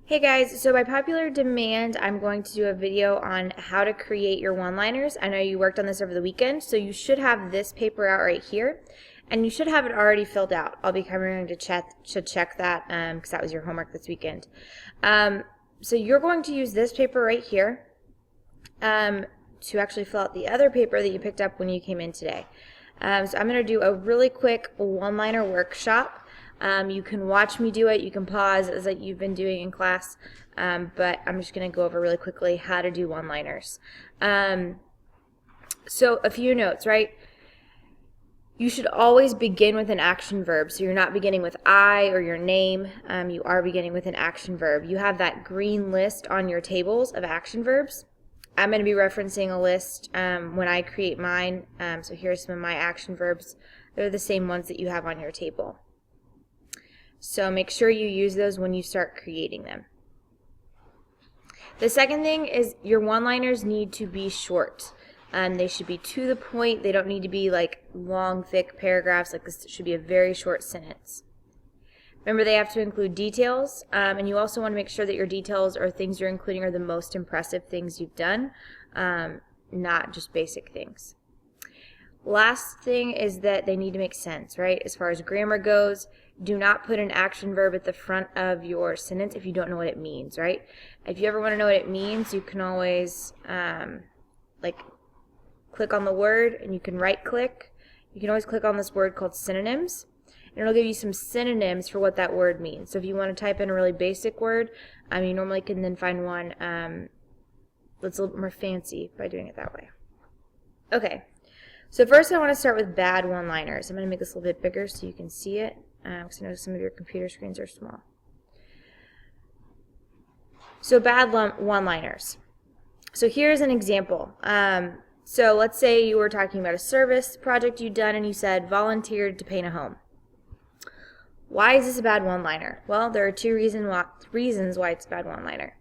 Hey guys, so by popular demand, I'm going to do a video on how to create your one-liners. I know you worked on this over the weekend, so you should have this paper out right here, and you should have it already filled out. I'll be coming to check that because that was your homework this weekend. So you're going to use this paper right here to actually fill out the other paper that you picked up when you came in today. So I'm going to do a really quick one-liner workshop. You can watch me do it, you can pause as like you've been doing in class, but I'm just going to go over really quickly how to do one-liners. So a few notes, right? You should always begin with an action verb, so you're not beginning with I or your name, you are beginning with an action verb. You have that green list on your tables of action verbs. I'm going to be referencing a list when I create mine, so here's some of my action verbs. They're the same ones that you have on your table. So make sure you use those when you start creating them. The second thing is your one-liners need to be short. They should be to the point. They don't need to be like long, thick paragraphs. Like this should be a very short sentence. Remember, they have to include details, and you also want to make sure that your details or things you're including are the most impressive things you've done, not just basic things. Last thing is that they need to make sense, right? As far as grammar goes, do not put an action verb at the front of your sentence if you don't know what it means, right? If you ever want to know what it means, you can always click on the word and you can right click. You can always click on this word called synonyms, and it'll give you some synonyms for what that word means. So if you want to type in a really basic word, you normally can then find one that's a little bit more fancy by doing it that way. Okay. So first I want to start with bad one-liners. I'm going to make this a little bit bigger so you can see it, because I know some of your computer screens are small. So bad one-liners. So here's an example. So let's say you were talking about a service project you'd done and you said volunteered to paint a home. Why is this a bad one-liner? Well, there are two reasons why it's a bad one-liner.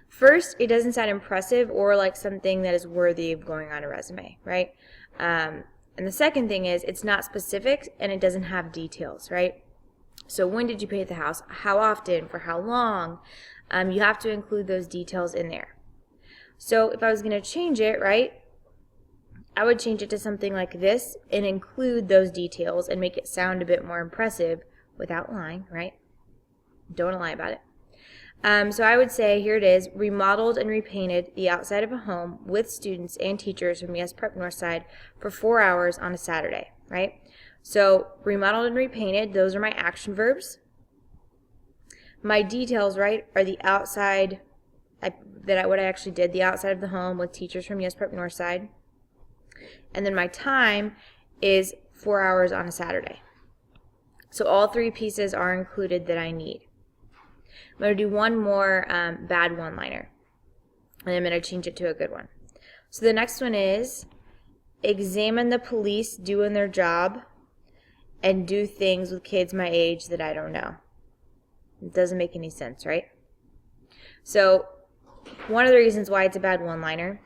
First, it doesn't sound impressive or like something that is worthy of going on a resume, right? And the second thing is it's not specific and it doesn't have details, right? So when did you paint the house? How often? For how long? You have to include those details in there. So if I was going to change it, right, I would change it to something like this and include those details and make it sound a bit more impressive without lying, right? Don't lie about it. So I would say, here it is, remodeled and repainted the outside of a home with students and teachers from Yes Prep Northside for 4 hours on a Saturday, right? So remodeled and repainted, those are my action verbs. My details, right, are the outside, what I actually did, the outside of the home with teachers from Yes Prep Northside. And then my time is 4 hours on a Saturday. So all three pieces are included that I need. I'm going to do one more bad one-liner, and I'm going to change it to a good one. So the next one is, examine the police doing their job and do things with kids my age that I don't know. It doesn't make any sense, right? So one of the reasons why it's a bad one-liner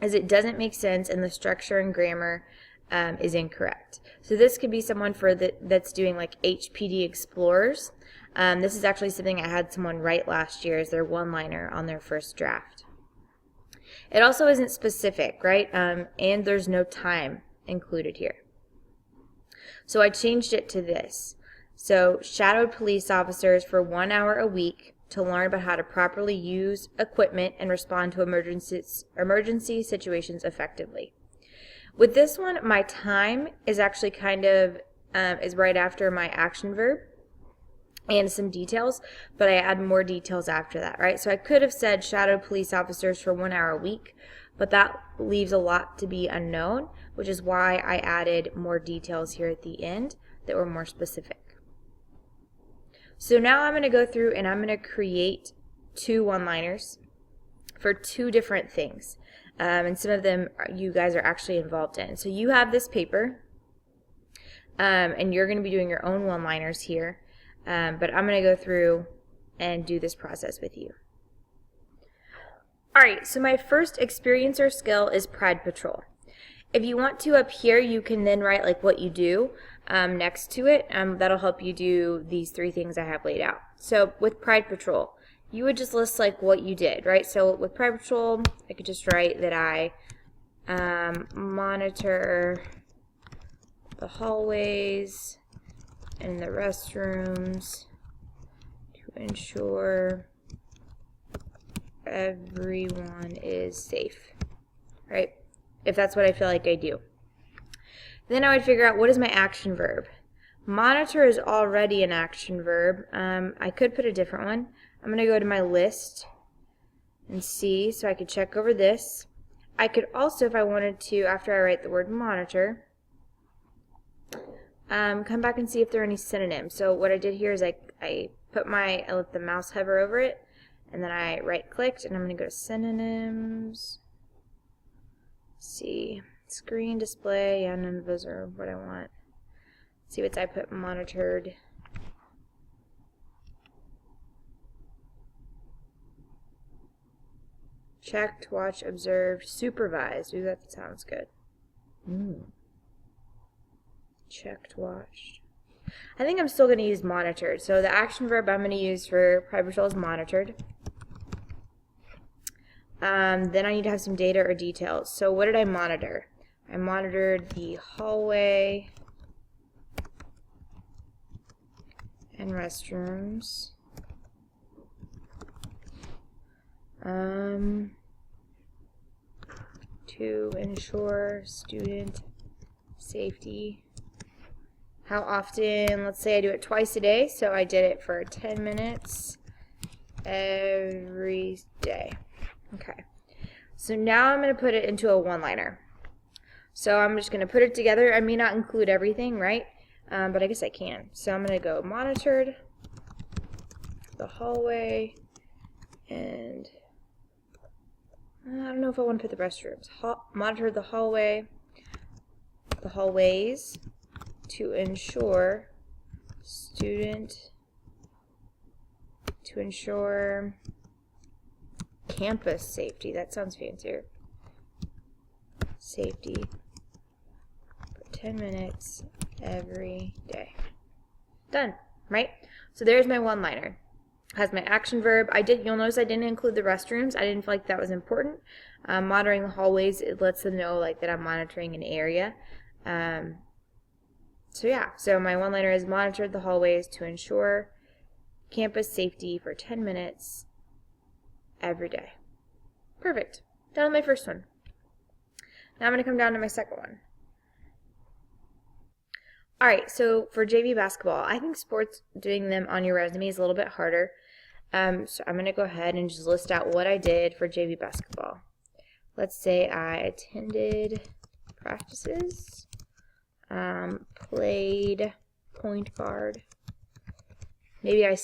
is it doesn't make sense and the structure and grammar is incorrect. So this could be someone that's doing like HPD Explorers. This is actually something I had someone write last year as their one-liner on their first draft. It also isn't specific, right? And there's no time included here. So I changed it to this. So shadowed police officers for 1 hour a week to learn about how to properly use equipment and respond to emergency situations effectively. With this one, my time is actually kind of is right after my action verb and some details, but I add more details after that, right? So I could have said shadowed police officers for 1 hour a week, but that leaves a lot to be unknown, which is why I added more details here at the end that were more specific. So now I'm going to go through and I'm going to create two one-liners for two different things. And some of them you guys are actually involved in. So you have this paper, and you're going to be doing your own one-liners here. But I'm going to go through and do this process with you. Alright, so my first experience or skill is Pride Patrol. If you want to up here, you can then write like what you do. next to it. That'll help you do these 3 things I have laid out. So with Pride Patrol, you would just list like what you did, right? So with Pride Patrol, I could just write that I monitor the hallways and the restrooms to ensure everyone is safe, right? If that's what I feel like I do. Then I would figure out what is my action verb. Monitor is already an action verb. I could put a different one. I'm going to go to my list and see, so I could check over this. I could also, if I wanted to, after I write the word monitor, come back and see if there are any synonyms. So what I did here is I let the mouse hover over it, and then I right-clicked, and I'm going to go to synonyms. See, screen display, yeah, none of those are what I want. See what I put monitored. Checked, watched, observed, supervised. Ooh, that sounds good. Checked, watched. I think I'm still going to use monitored. So the action verb I'm going to use for Pride Patrol is monitored. Then I need to have some data or details. So what did I monitor? I monitored the hallway and restrooms. To ensure student safety. How often? Let's say I do it twice a day, so I did it for 10 minutes every day. Okay. So now I'm going to put it into a one-liner. So I'm just going to put it together. I may not include everything, right? But I guess I can. So I'm going to go monitored the hallway, and I don't know if I want to put the restrooms. Monitor the hallways to ensure campus safety. That sounds fancier. Safety for 10 minutes every day. Done, right? So there's my one-liner. Has my action verb. You'll notice I didn't include the restrooms. I didn't feel like that was important. Monitoring the hallways, it lets them know like that I'm monitoring an area. So yeah, so my one-liner is monitored the hallways to ensure campus safety for 10 minutes every day. Perfect. Done with my first one. Now I'm going to come down to my second one. Alright, so for JV basketball, I think sports, doing them on your resume is a little bit harder. So I'm going to go ahead and just list out what I did for JV basketball. Let's say I attended practices, played point guard. Maybe I was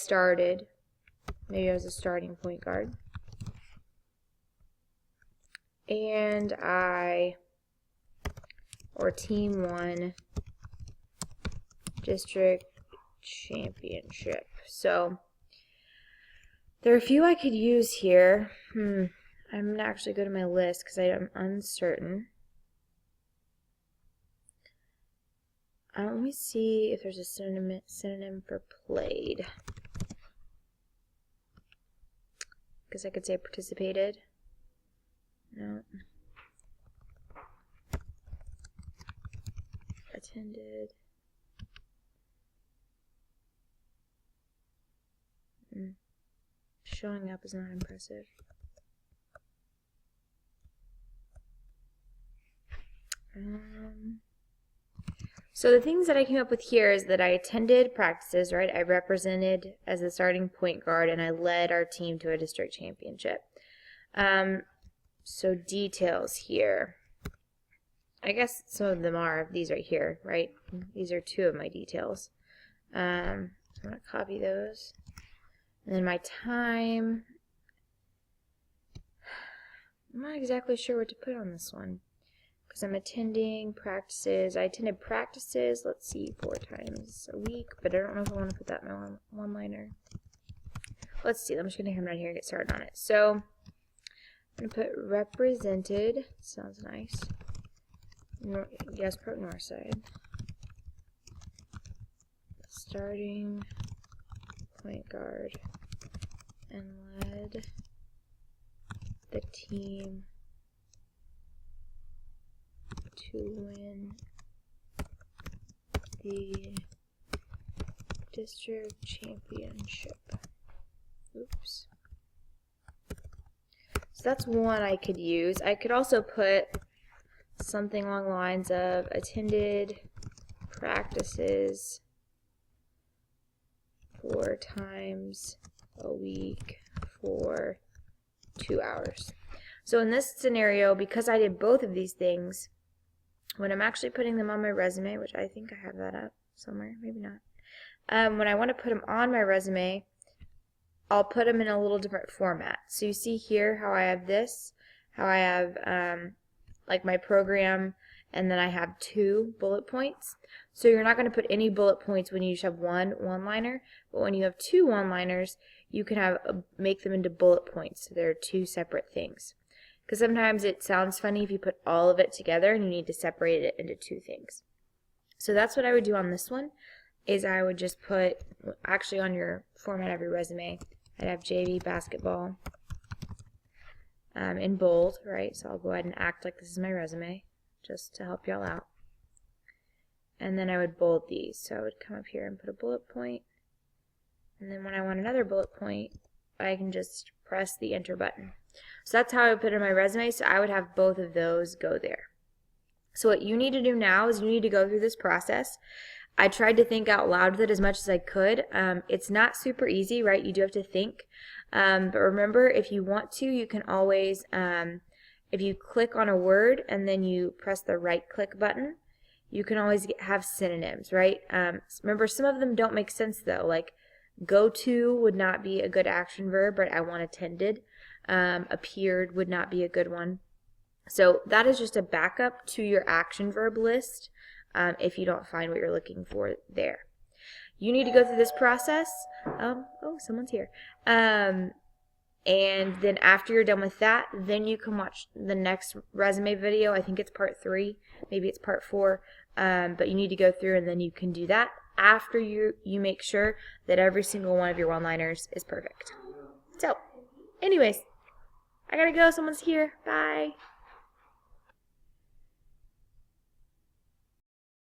a starting point guard. And team won district championship. So there are a few I could use here. I'm going to actually go to my list because I'm uncertain. Let me see if there's a synonym for played. Because I could say participated. No. Attended. Showing up is not impressive. So the things that I came up with here is that I attended practices, right? I represented as a starting point guard, and I led our team to a district championship. So details here. I guess some of them are these right here, right? These are 2 of my details. I'm going to copy those. And then my time. I'm not exactly sure what to put on this one because I'm attending practices. I attended practices, let's see, 4 times a week, but I don't know if I want to put that in my one-liner. Let's see. I'm just going to come down here and get started on it. So I'm going to put represented. Sounds nice. Yes, Pro Northside. starting point guard and led the team to win the district championship. Oops. So that's one I could use. I could also put something along the lines of attended practices 4 times a week for 2 hours. So in this scenario, because I did both of these things, when I'm actually putting them on my resume, which I think I have that up somewhere, maybe not. When I want to put them on my resume, I'll put them in a little different format. So you see here how I have this, how I have like my program, and then I have 2 bullet points. So you're not going to put any bullet points when you just have one-liner, but when you have 2 one-liners, you can make them into bullet points. So they're 2 separate things. Because sometimes it sounds funny if you put all of it together and you need to separate it into 2 things. So that's what I would do on this one, is I would just put, actually on your format of your resume, I'd have JV basketball in bold, right? So I'll go ahead and act like this is my resume, just to help y'all out. And then I would bold these. So I would come up here and put a bullet point. And then when I want another bullet point, I can just press the enter button. So that's how I would put it in my resume. So I would have both of those go there. So what you need to do now is you need to go through this process. I tried to think out loud with it as much as I could. It's not super easy, right? You do have to think. But remember, if you want to, you can always, if you click on a word and then you press the right click button, you can always have synonyms, right? Remember, some of them don't make sense though. Like go to would not be a good action verb, but I want attended. Appeared would not be a good one. So that is just a backup to your action verb list if you don't find what you're looking for there. You need to go through this process. Oh, someone's here. And then after you're done with that, then you can watch the next resume video. I think it's part 3. Maybe it's part 4. But you need to go through and then you can do that after you make sure that every single one of your one-liners is perfect. So, anyways, I gotta go. Someone's here. Bye.